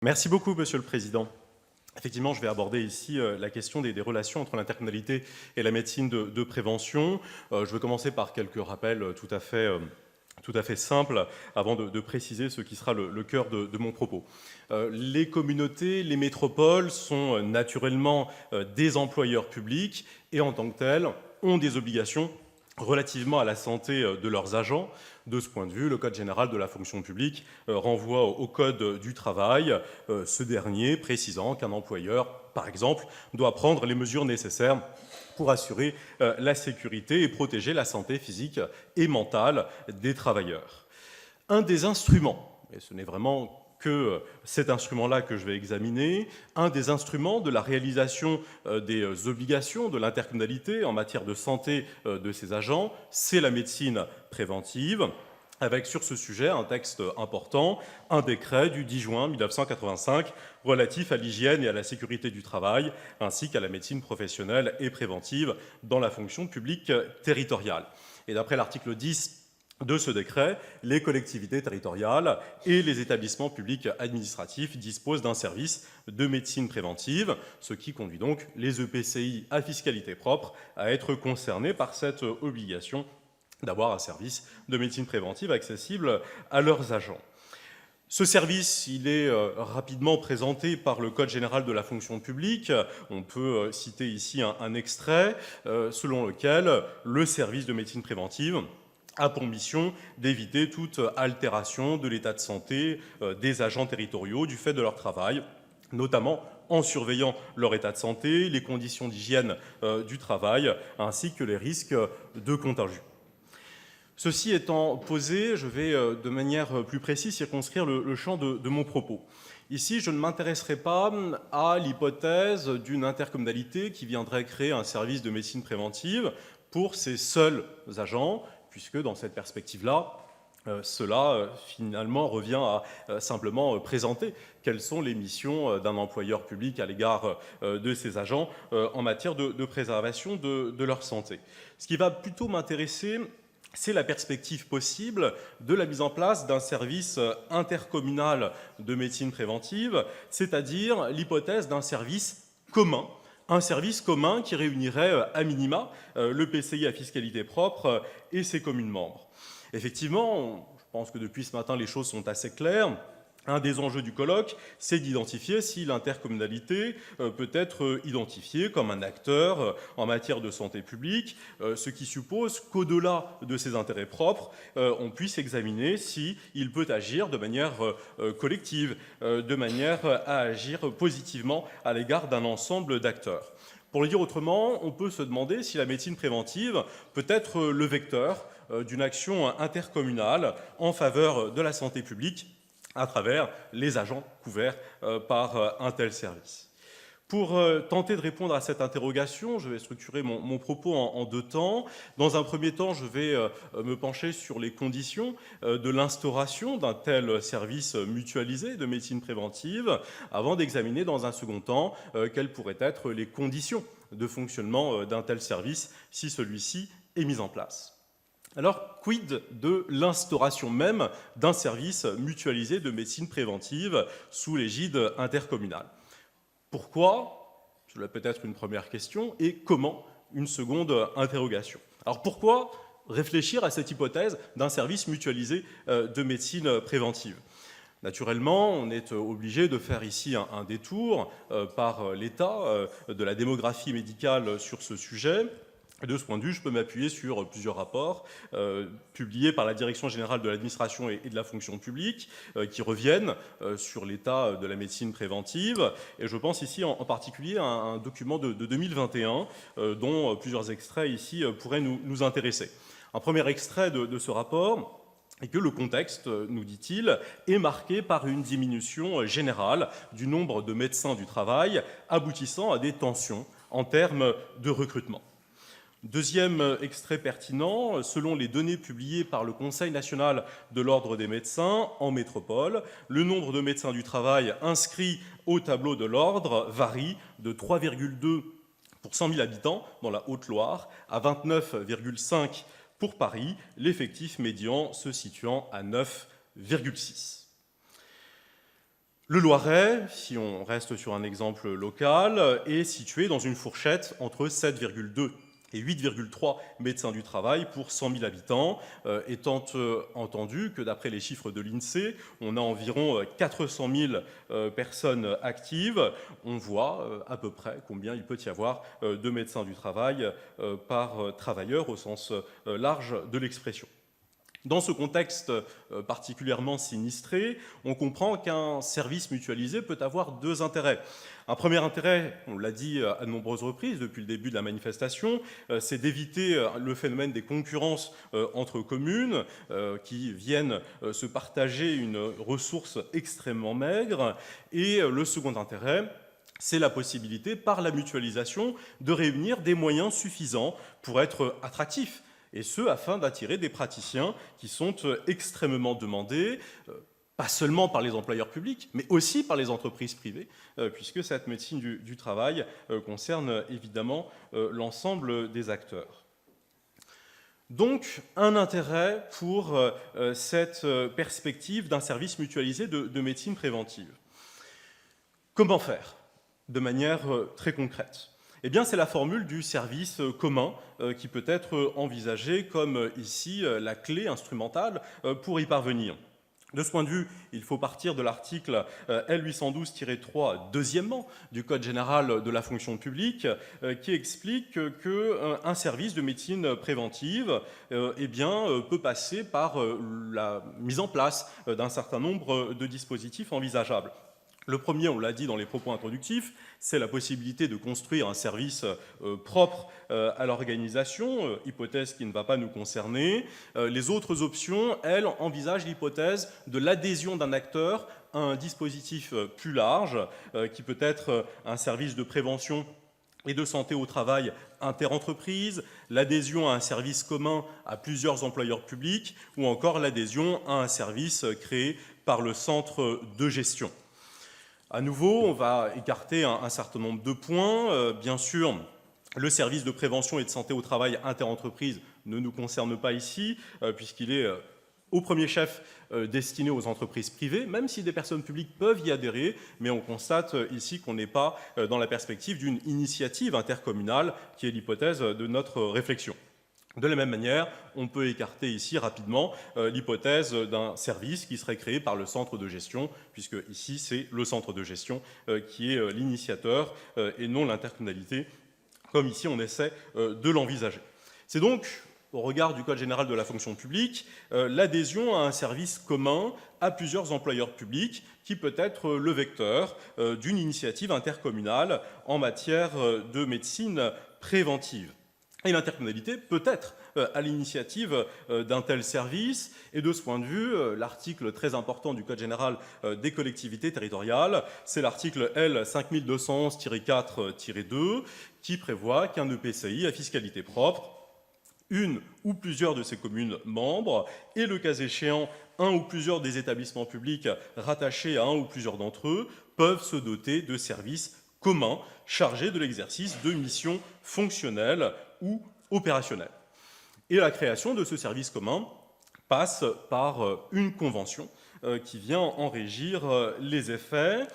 Merci beaucoup, Monsieur le Président. Effectivement, je vais aborder ici la question des relations entre l'intercommunalité et la médecine de prévention. Je vais commencer par quelques rappels tout à fait simples avant de préciser ce qui sera le cœur de mon propos. Les communautés, les métropoles sont naturellement des employeurs publics et en tant que tels ont des obligations relativement à la santé de leurs agents. De ce point de vue, le Code général de la fonction publique renvoie au Code du travail, ce dernier précisant qu'un employeur, par exemple, doit prendre les mesures nécessaires pour assurer la sécurité et protéger la santé physique et mentale des travailleurs. Un des instruments, et ce n'est vraiment que cet instrument-là que je vais examiner, un des instruments de la réalisation des obligations de l'intercommunalité en matière de santé de ses agents, c'est la médecine préventive, avec sur ce sujet un texte important, un décret du 10 juin 1985 relatif à l'hygiène et à la sécurité du travail, ainsi qu'à la médecine professionnelle et préventive dans la fonction publique territoriale. Et d'après l'article 10 de ce décret, les collectivités territoriales et les établissements publics administratifs disposent d'un service de médecine préventive, ce qui conduit donc les EPCI à fiscalité propre à être concernés par cette obligation d'avoir un service de médecine préventive accessible à leurs agents. Ce service, il est rapidement présenté par le Code général de la fonction publique. On peut citer ici un extrait selon lequel le service de médecine préventive a pour mission d'éviter toute altération de l'état de santé des agents territoriaux du fait de leur travail, notamment en surveillant leur état de santé, les conditions d'hygiène du travail, ainsi que les risques de contagion. Ceci étant posé, je vais de manière plus précise circonscrire le champ de mon propos. Ici, je ne m'intéresserai pas à l'hypothèse d'une intercommunalité qui viendrait créer un service de médecine préventive pour ses seuls agents, puisque dans cette perspective-là, cela finalement revient à simplement présenter quelles sont les missions d'un employeur public à l'égard de ses agents en matière de préservation de leur santé. Ce qui va plutôt m'intéresser, c'est la perspective possible de la mise en place d'un service intercommunal de médecine préventive, c'est-à-dire l'hypothèse d'un service commun. Un service commun qui réunirait à minima le PCI à fiscalité propre et ses communes membres. Effectivement, je pense que depuis ce matin, les choses sont assez claires. Un des enjeux du colloque, c'est d'identifier si l'intercommunalité peut être identifiée comme un acteur en matière de santé publique, ce qui suppose qu'au-delà de ses intérêts propres, on puisse examiner s'il peut agir de manière collective, de manière à agir positivement à l'égard d'un ensemble d'acteurs. Pour le dire autrement, on peut se demander si la médecine préventive peut être le vecteur d'une action intercommunale en faveur de la santé publique à travers les agents couverts par un tel service. Pour tenter de répondre à cette interrogation, je vais structurer mon propos en deux temps. Dans un premier temps, je vais me pencher sur les conditions de l'instauration d'un tel service mutualisé de médecine préventive, avant d'examiner dans un second temps quelles pourraient être les conditions de fonctionnement d'un tel service si celui-ci est mis en place. Alors, quid de l'instauration même d'un service mutualisé de médecine préventive sous l'égide intercommunale? Pourquoi? Cela peut être une première question. Et comment? Une seconde interrogation. Alors, pourquoi réfléchir à cette hypothèse d'un service mutualisé de médecine préventive? Naturellement, on est obligé de faire ici un détour par l'état de la démographie médicale sur ce sujet. De ce point de vue, je peux m'appuyer sur plusieurs rapports publiés par la Direction générale de l'administration et de la fonction publique qui reviennent sur l'état de la médecine préventive. Et je pense ici en particulier à un document de 2021 dont plusieurs extraits ici pourraient nous intéresser. Un premier extrait de ce rapport est que le contexte, nous dit-il, est marqué par une diminution générale du nombre de médecins du travail, aboutissant à des tensions en termes de recrutement. Deuxième extrait pertinent, selon les données publiées par le Conseil national de l'ordre des médecins en métropole, le nombre de médecins du travail inscrits au tableau de l'ordre varie de 3,2 pour 100 000 habitants dans la Haute-Loire à 29,5 pour Paris, l'effectif médian se situant à 9,6. Le Loiret, si on reste sur un exemple local, est situé dans une fourchette entre 7,2 et 8,3 médecins du travail pour 100 000 habitants, étant entendu que d'après les chiffres de l'INSEE, on a environ 400 000 personnes actives. On voit à peu près combien il peut y avoir de médecins du travail par travailleur au sens large de l'expression. Dans ce contexte particulièrement sinistré, on comprend qu'un service mutualisé peut avoir deux intérêts. Un premier intérêt, on l'a dit à de nombreuses reprises depuis le début de la manifestation, c'est d'éviter le phénomène des concurrences entre communes qui viennent se partager une ressource extrêmement maigre. Et le second intérêt, c'est la possibilité, par la mutualisation, de réunir des moyens suffisants pour être attractifs, et ce, afin d'attirer des praticiens qui sont extrêmement demandés, pas seulement par les employeurs publics, mais aussi par les entreprises privées, puisque cette médecine du travail concerne évidemment l'ensemble des acteurs. Donc, un intérêt pour cette perspective d'un service mutualisé de médecine préventive. Comment faire de manière très concrète ? Eh bien, c'est la formule du service commun qui peut être envisagée comme ici la clé instrumentale pour y parvenir. De ce point de vue, il faut partir de l'article L812-3, deuxièmement, du Code général de la fonction publique, qui explique qu'un service de médecine préventive peut passer par la mise en place d'un certain nombre de dispositifs envisageables. Le premier, on l'a dit dans les propos introductifs, c'est la possibilité de construire un service propre à l'organisation, hypothèse qui ne va pas nous concerner. Les autres options, elles, envisagent l'hypothèse de l'adhésion d'un acteur à un dispositif plus large, qui peut être un service de prévention et de santé au travail interentreprise, l'adhésion à un service commun à plusieurs employeurs publics, ou encore l'adhésion à un service créé par le centre de gestion. À nouveau, on va écarter un certain nombre de points. Bien sûr, le service de prévention et de santé au travail interentreprise ne nous concerne pas ici, puisqu'il est au premier chef destiné aux entreprises privées, même si des personnes publiques peuvent y adhérer, mais on constate ici qu'on n'est pas dans la perspective d'une initiative intercommunale, qui est l'hypothèse de notre réflexion. De la même manière, on peut écarter ici rapidement l'hypothèse d'un service qui serait créé par le centre de gestion, puisque ici c'est le centre de gestion qui est l'initiateur et non l'intercommunalité, comme ici on essaie de l'envisager. C'est donc, au regard du Code général de la fonction publique, l'adhésion à un service commun à plusieurs employeurs publics qui peut être le vecteur d'une initiative intercommunale en matière de médecine préventive. Et l'intercommunalité peut être à l'initiative d'un tel service. Et de ce point de vue, l'article très important du Code général des collectivités territoriales, c'est l'article L 5211-4-2, qui prévoit qu'un EPCI à fiscalité propre, une ou plusieurs de ses communes membres, et le cas échéant, un ou plusieurs des établissements publics rattachés à un ou plusieurs d'entre eux, peuvent se doter de services communs chargés de l'exercice de missions fonctionnelles ou opérationnelles. Et la création de ce service commun passe par une convention qui vient en régir les effets.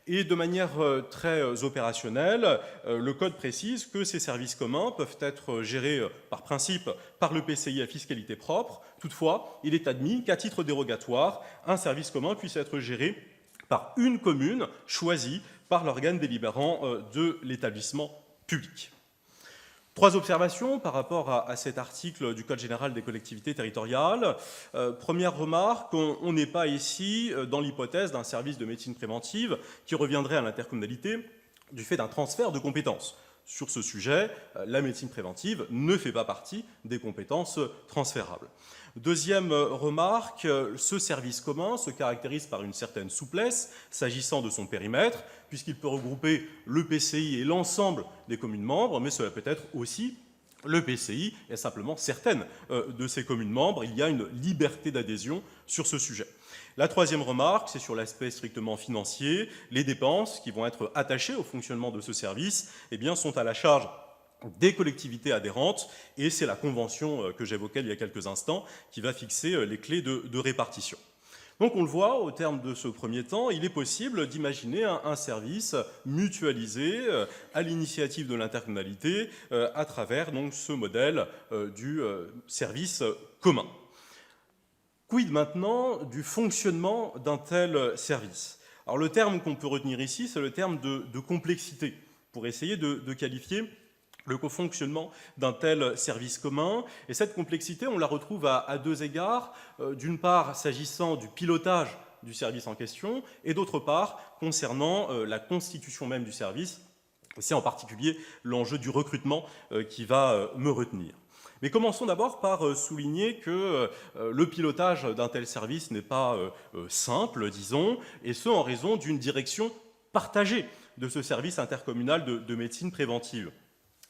Et de manière très opérationnelle, le Code précise que ces services communs peuvent être gérés par principe par le PCI à fiscalité propre. Toutefois, il est admis qu'à titre dérogatoire, un service commun puisse être géré par une commune choisie par l'organe délibérant de l'établissement public. Trois observations par rapport à cet article du Code général des collectivités territoriales. Première remarque, on n'est pas ici dans l'hypothèse d'un service de médecine préventive qui reviendrait à l'intercommunalité du fait d'un transfert de compétences. Sur ce sujet, la médecine préventive ne fait pas partie des compétences transférables. Deuxième remarque, ce service commun se caractérise par une certaine souplesse s'agissant de son périmètre, puisqu'il peut regrouper le PCI et l'ensemble des communes membres, mais cela peut être aussi le PCI et simplement certaines de ses communes membres. Il y a une liberté d'adhésion sur ce sujet. La troisième remarque, c'est sur l'aspect strictement financier. Les dépenses qui vont être attachées au fonctionnement de ce service sont à la charge des collectivités adhérentes, et c'est la convention que j'évoquais il y a quelques instants qui va fixer les clés de répartition. Donc on le voit, au terme de ce premier temps, il est possible d'imaginer un service mutualisé à l'initiative de l'intercommunalité à travers donc, ce modèle du service commun. Quid maintenant du fonctionnement d'un tel service? Alors le terme qu'on peut retenir ici, c'est le terme de complexité, pour essayer de qualifier le fonctionnement d'un tel service commun. Et cette complexité, on la retrouve à deux égards. D'une part, s'agissant du pilotage du service en question, et d'autre part, concernant la constitution même du service. C'est en particulier l'enjeu du recrutement qui va me retenir. Mais commençons d'abord par souligner que le pilotage d'un tel service n'est pas simple, disons, et ce en raison d'une direction partagée de ce service intercommunal de médecine préventive.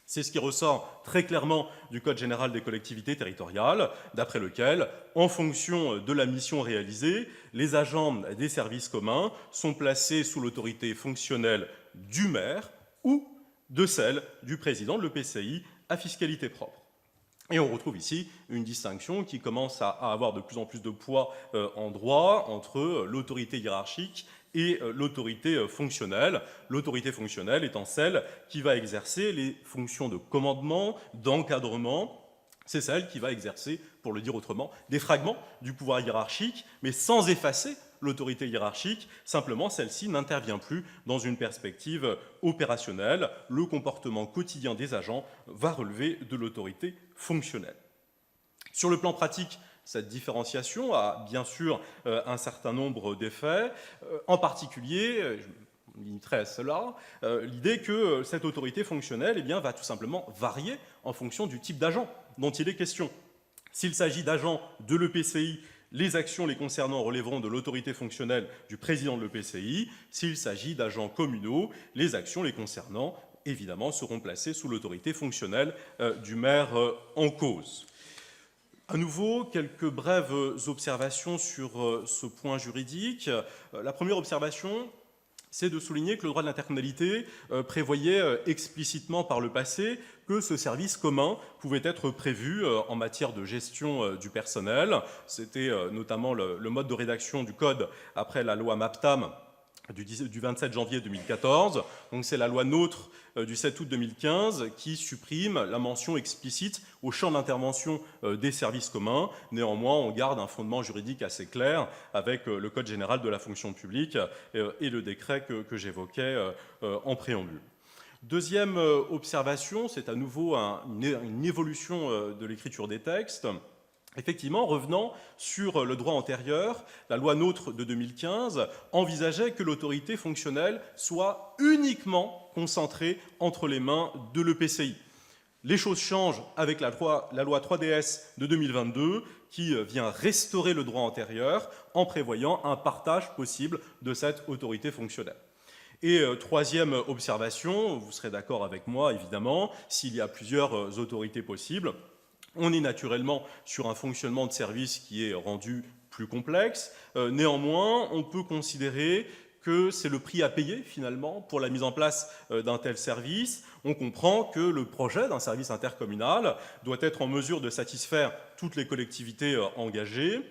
C'est ce qui ressort très clairement du Code général des collectivités territoriales, d'après lequel, en fonction de la mission réalisée, les agents des services communs sont placés sous l'autorité fonctionnelle du maire ou de celle du président de l'EPCI à fiscalité propre. Et on retrouve ici une distinction qui commence à avoir de plus en plus de poids en droit entre l'autorité hiérarchique et l'autorité fonctionnelle. L'autorité fonctionnelle étant celle qui va exercer les fonctions de commandement, d'encadrement. C'est celle qui va exercer, pour le dire autrement, des fragments du pouvoir hiérarchique, mais sans effacer l'autorité hiérarchique. Simplement, celle-ci n'intervient plus dans une perspective opérationnelle. Le comportement quotidien des agents va relever de l'autorité fonctionnelle. Sur le plan pratique, cette différenciation a bien sûr un certain nombre d'effets, en particulier, je limiterai à cela, l'idée que cette autorité fonctionnelle va tout simplement varier en fonction du type d'agent dont il est question. S'il s'agit d'agents de l'EPCI, les actions les concernant relèveront de l'autorité fonctionnelle du président de l'EPCI. S'il s'agit d'agents communaux, les actions les concernant, évidemment, seront placées sous l'autorité fonctionnelle du maire en cause. À nouveau, quelques brèves observations sur ce point juridique. La première observation, c'est de souligner que le droit de l'intercommunalité prévoyait explicitement par le passé que ce service commun pouvait être prévu en matière de gestion du personnel. C'était notamment le mode de rédaction du code après la loi MAPTAM du 27 janvier 2014. Donc c'est la loi NOTRe du 7 août 2015 qui supprime la mention explicite au champ d'intervention des services communs. Néanmoins, on garde un fondement juridique assez clair avec le Code général de la fonction publique et le décret que j'évoquais en préambule. Deuxième observation, c'est à nouveau une évolution de l'écriture des textes. Effectivement, revenant sur le droit antérieur, la loi NOTRe de 2015 envisageait que l'autorité fonctionnelle soit uniquement concentrée entre les mains de l'EPCI. Les choses changent avec la loi 3DS de 2022 qui vient restaurer le droit antérieur en prévoyant un partage possible de cette autorité fonctionnelle. Et troisième observation, vous serez d'accord avec moi évidemment, s'il y a plusieurs autorités possibles, on est naturellement sur un fonctionnement de service qui est rendu plus complexe. Néanmoins, on peut considérer que c'est le prix à payer finalement pour la mise en place d'un tel service. On comprend que le projet d'un service intercommunal doit être en mesure de satisfaire toutes les collectivités engagées.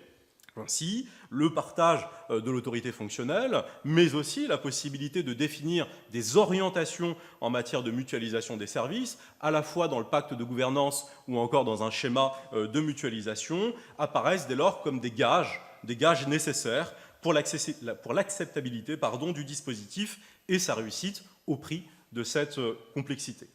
Ainsi, le partage de l'autorité fonctionnelle, mais aussi la possibilité de définir des orientations en matière de mutualisation des services, à la fois dans le pacte de gouvernance ou encore dans un schéma de mutualisation, apparaissent dès lors comme des gages nécessaires pour l'acceptabilité du dispositif et sa réussite au prix de cette complexité.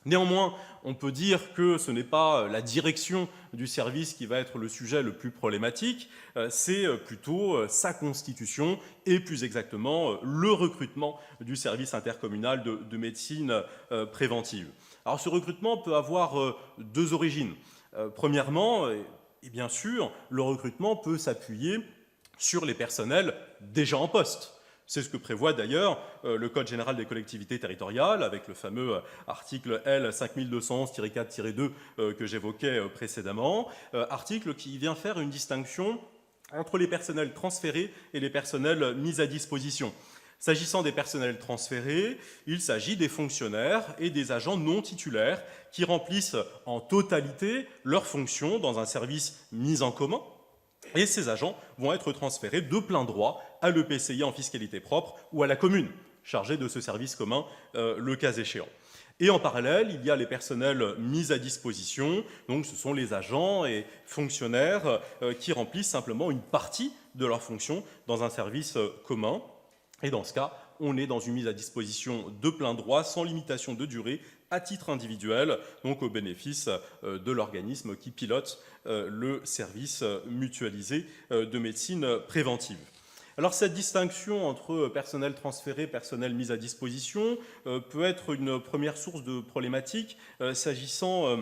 Néanmoins, on peut dire que ce n'est pas la direction du service qui va être le sujet le plus problématique, c'est plutôt sa constitution et plus exactement le recrutement du service intercommunal de médecine préventive. Alors ce recrutement peut avoir deux origines. Premièrement, et bien sûr, le recrutement peut s'appuyer sur les personnels déjà en poste. C'est ce que prévoit d'ailleurs le Code général des collectivités territoriales, avec le fameux article L 5211-4-2 que j'évoquais précédemment, article qui vient faire une distinction entre les personnels transférés et les personnels mis à disposition. S'agissant des personnels transférés, il s'agit des fonctionnaires et des agents non titulaires qui remplissent en totalité leurs fonctions dans un service mis en commun Et ces agents vont être transférés de plein droit à l'EPCI en fiscalité propre ou à la commune chargée de ce service commun, le cas échéant. Et en parallèle, il y a les personnels mis à disposition, donc ce sont les agents et fonctionnaires qui remplissent simplement une partie de leurs fonctions dans un service commun. Et dans ce cas, on est dans une mise à disposition de plein droit, sans limitation de durée, à titre individuel, donc au bénéfice de l'organisme qui pilote le service mutualisé de médecine préventive. Alors cette distinction entre personnel transféré et personnel mis à disposition peut être une première source de problématique s'agissant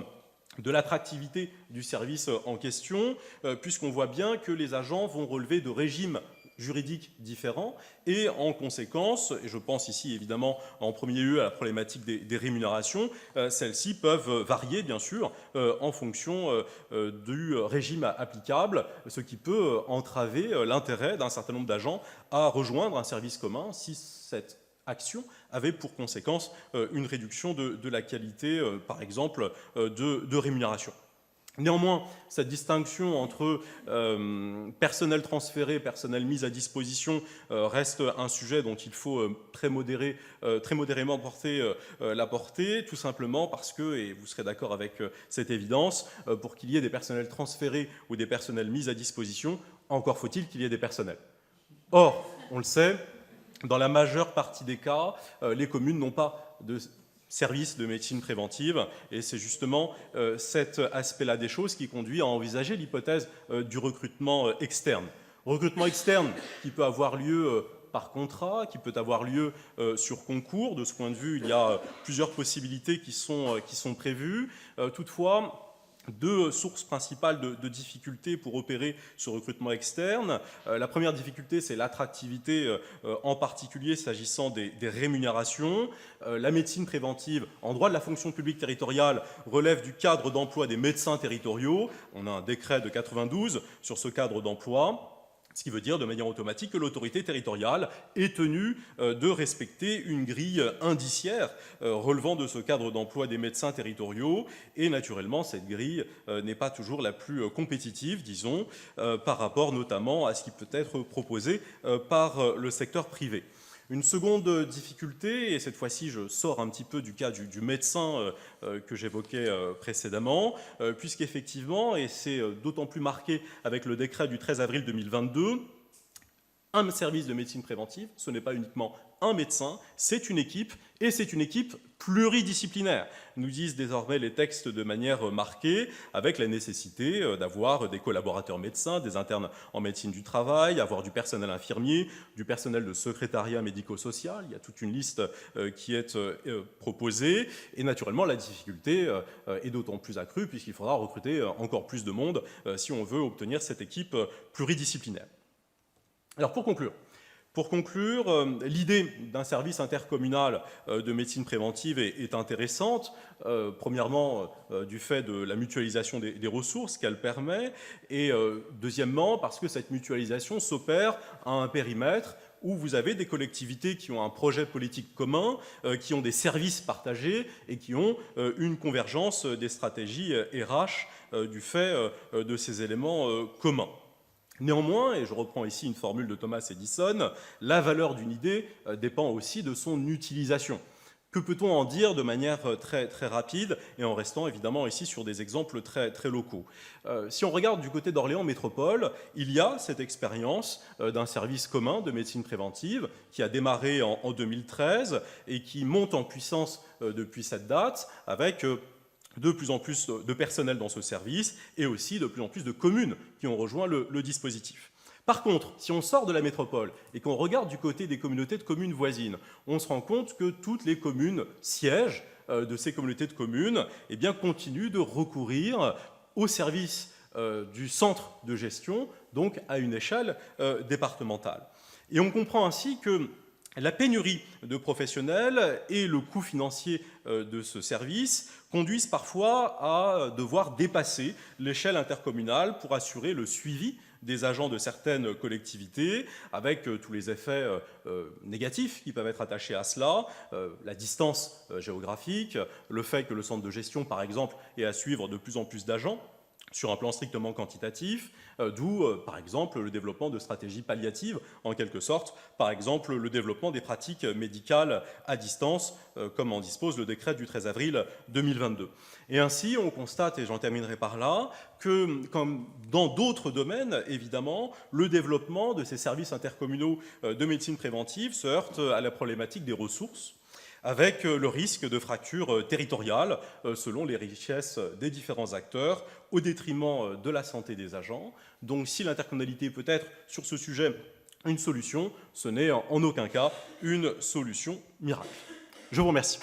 de l'attractivité du service en question, puisqu'on voit bien que les agents vont relever de régimes juridiques différents et en conséquence, et je pense ici évidemment en premier lieu à la problématique des rémunérations, celles-ci peuvent varier bien sûr en fonction du régime applicable, ce qui peut entraver l'intérêt d'un certain nombre d'agents à rejoindre un service commun si cette action avait pour conséquence une réduction de la qualité, par exemple, de rémunération. Néanmoins, cette distinction entre personnel transféré et personnel mis à disposition reste un sujet dont il faut très modérément porter la portée, tout simplement parce que, et vous serez d'accord avec cette évidence, pour qu'il y ait des personnels transférés ou des personnels mis à disposition, encore faut-il qu'il y ait des personnels. Or, on le sait, dans la majeure partie des cas, les communes n'ont pas de service de médecine préventive, et c'est justement cet aspect-là des choses qui conduit à envisager l'hypothèse du recrutement externe. Recrutement externe qui peut avoir lieu par contrat, qui peut avoir lieu sur concours. De ce point de vue, il y a plusieurs possibilités qui sont prévues. Toutefois, deux sources principales de difficultés pour opérer ce recrutement externe. La première difficulté, c'est l'attractivité, en particulier s'agissant des rémunérations. La médecine préventive, en droit de la fonction publique territoriale, relève du cadre d'emploi des médecins territoriaux. On a un décret de 92 sur ce cadre d'emploi, ce qui veut dire de manière automatique que l'autorité territoriale est tenue de respecter une grille indiciaire relevant de ce cadre d'emploi des médecins territoriaux. Et naturellement, cette grille n'est pas toujours la plus compétitive, disons, par rapport notamment à ce qui peut être proposé par le secteur privé. Une seconde difficulté, et cette fois-ci je sors un petit peu du cas du médecin que j'évoquais précédemment, puisqu'effectivement, et c'est d'autant plus marqué avec le décret du 13 avril 2022, un service de médecine préventive, ce n'est pas uniquement un médecin, c'est une équipe, et c'est une équipe pluridisciplinaire, nous disent désormais les textes de manière marquée, avec la nécessité d'avoir des collaborateurs médecins, des internes en médecine du travail, avoir du personnel infirmier, du personnel de secrétariat médico-social, il y a toute une liste qui est proposée, et naturellement la difficulté est d'autant plus accrue puisqu'il faudra recruter encore plus de monde si on veut obtenir cette équipe pluridisciplinaire. Alors pour conclure, l'idée d'un service intercommunal de médecine préventive est intéressante, premièrement du fait de la mutualisation des ressources qu'elle permet, et deuxièmement parce que cette mutualisation s'opère à un périmètre où vous avez des collectivités qui ont un projet politique commun, qui ont des services partagés et qui ont une convergence des stratégies RH du fait de ces éléments communs. Néanmoins, et je reprends ici une formule de Thomas Edison, la valeur d'une idée dépend aussi de son utilisation. Que peut-on en dire de manière très, très rapide et en restant évidemment ici sur des exemples très, très locaux. Si on regarde du côté d'Orléans Métropole, il y a cette expérience d'un service commun de médecine préventive qui a démarré en 2013 et qui monte en puissance depuis cette date avec de plus en plus de personnel dans ce service et aussi de plus en plus de communes qui ont rejoint le dispositif. Par contre, si on sort de la métropole et qu'on regarde du côté des communautés de communes voisines, on se rend compte que toutes les communes sièges de ces communautés de communes continuent de recourir au service du centre de gestion, donc à une échelle départementale. Et on comprend ainsi que la pénurie de professionnels et le coût financier de ce service conduisent parfois à devoir dépasser l'échelle intercommunale pour assurer le suivi des agents de certaines collectivités, avec tous les effets négatifs qui peuvent être attachés à cela, la distance géographique, le fait que le centre de gestion, par exemple, ait à suivre de plus en plus d'agents, sur un plan strictement quantitatif, d'où, par exemple, le développement de stratégies palliatives, en quelque sorte, par exemple, le développement des pratiques médicales à distance, comme en dispose le décret du 13 avril 2022. Et ainsi, on constate, et j'en terminerai par là, que, comme dans d'autres domaines, évidemment, le développement de ces services intercommunaux de médecine préventive se heurte à la problématique des ressources, avec le risque de fracture territoriale selon les richesses des différents acteurs, au détriment de la santé des agents. Donc si l'intercommunalité peut être, sur ce sujet, une solution, ce n'est en aucun cas une solution miracle. Je vous remercie.